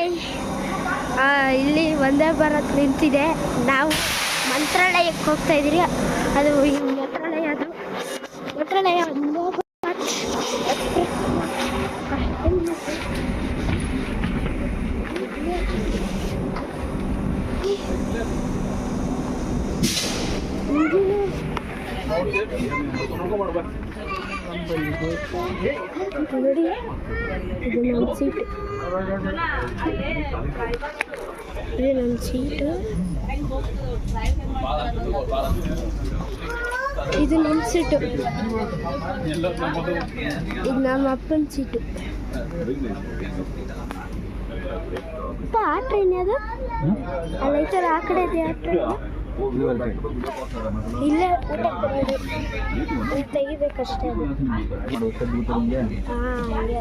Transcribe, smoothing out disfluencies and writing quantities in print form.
Hi, ಇಲ್ಲಿ ವಂದೇ ಭಾರತ್ ನಿಂತಿದೆ. ನಾವು ಮಂತ್ರಾಲಯಕ್ಕೆ ಹೋಗ್ತಾ ಇದ್ದೀರಿ. ಅದು ಈ ಮಂತ್ರಾಲಯ ವಂದೇ ಭಾರತ್ ನೋಡಿ, ಇದು ನನ್ನ ಸೀಟು. ಇದು ನಮ್ಮ ಸೀಟು. ಇದು ನಮ್ಮ ಅಪ್ಪನ ಸೀಟು. ಆ ಟ್ರೈನ್ ಅದು ಅಲ್ಲ, ಈ ಥರ ಆ ಕಡೆ ಇದೆ. ಆ ಟ್ರೈನ್ ಇಲ್ಲೇ ಊಟ ತೆಗಿಬೇಕಷ್ಟೇ. ಹಾಂ, ಹಂಗೆ